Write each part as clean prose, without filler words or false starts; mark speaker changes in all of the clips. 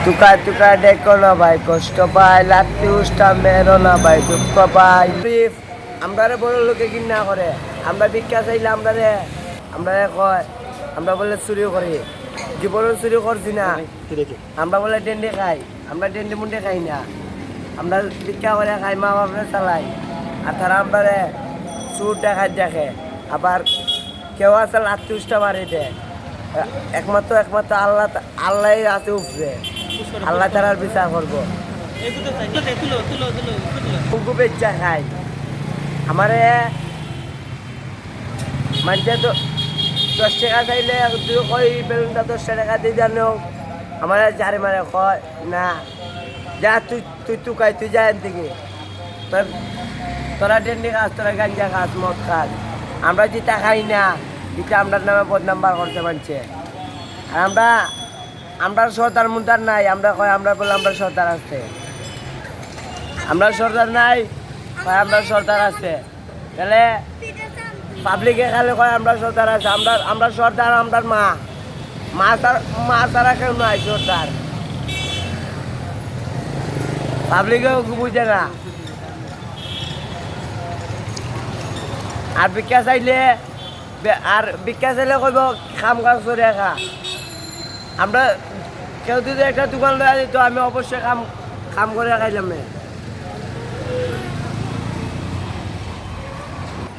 Speaker 1: টুকা টুকা দেখো না ভাই কষ্ট পায় লাত্তি উষ্টা মেরো না ভাই দুঃখ পাই আমরা বড় লোকে কিনা করে আমরা ভিক্ষা চাইলে আমরা কয় আমরা বলে চুরি করি জীবনে চুরি করছি না আমরা বলে ডেন্ডে খাই আমরা ডেন্ডে মুন্ডে খাই না আমরা ভিক্ষা করে খাই মা বাপরে চালাই আর তারা আমরা চুর দেখায় দেখে আবার কেউ আছে লাত্তি উষ্টা মারি দেয় একমাত্র আল্লাহ আছে উপরে আল্লাহ তারার বিচার করবো বেচা খাই আমারে মানুষে তো 10 টাকা চাইলে তুই কই বেলুনটা 10 টাকা দিয়ে জানো আমার চারে মারে কয় না যা তুই টুকাই তুই যা থেকে তোরা ডেন্ডি খাস তোরা গাঞ্জা খাস মদ খাস আমরা যেটা খাই না এটা আমরা নামে বদনাম্বার করতে পারছে আর আমরা সর্দার মুন্দার নাই আমরা কয় আমরা বলে আমরা সর্দার আছে আমরা সর্দার নাই কয় আমরা সর্দার আছে তাহলে পাবলিকে খালে কয় আমরা সর্দার আছে আমরা সর্দার আমরা মা তারা কেউ নাই সর্দার পাবলিকেও বুঝে না আর ভিক্ষা চাইলে কইব খাম কাজ করে খা আমরা কেউ যদি একটা দোকান লয়ে দিত আমি অবশ্যই খাম করে খাইলাম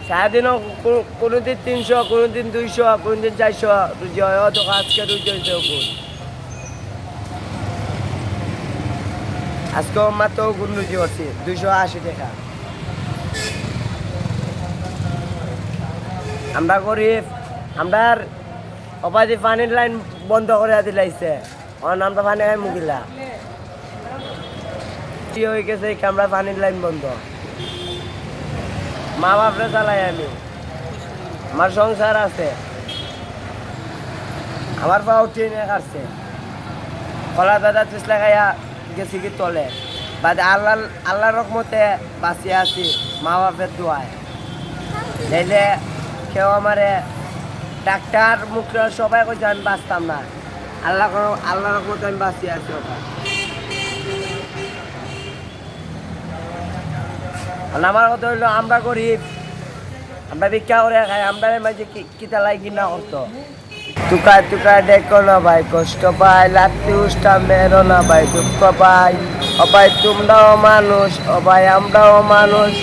Speaker 1: সারাদিনও কোনোদিন 300 কোনোদিন 200 কোনোদিন 400 রুজি হয় অত আজকে রুজি হয়েছে ওপর আজকেও মাত্র গুণ রুজি হচ্ছে 280 টাকা আমরা গরিব আমরা অপাধি পানির লাইন বন্ধ করে দিলাইছে আমরা পানি খাই মুগিলা কি হয়ে গেছে আমরা পানির লাইন বন্ধ মা বাপরে চালাই আমি আমার সংসার আছে আমার পাও ট্রেনে কাটছে কলা দাদা চেষ্টা খাইয়া গেছি কি তলে বাদে আল্লাহ রকমতে বাঁচিয়ে আছি মা বাপের দোয়ায় তাইলে কেউ আমারে ডাক্তার মুখরা সবাই কইছে আমি বাঁচতাম না আল্লাহ রকমতে আমি বাঁচিয়ে আছি আমার কথা হইলো আমরা গরিব আমরা ভিক্ষা করে খাই আমরা মাঝে কিতা লাই কিনা করতো টুকা টুকা দেখো না ভাই কষ্ট পাই লাত্তি উষ্টা মেরো না ভাই দুঃখ পাই ও ভাই তোমরাও মানুষ ও ভাই আমরাও মানুষ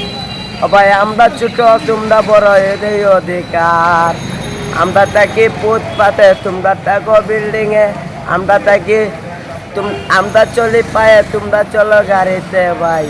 Speaker 1: ও ভাই আমরা ছোট তোমরা বড় এদের অধিকার আমরা থাকি ফুটপাতে তোমরা থাকো বিল্ডিং এ আমরা থাকি আমরা চলি পায়ে তোমরা চলো গাড়িতে ভাই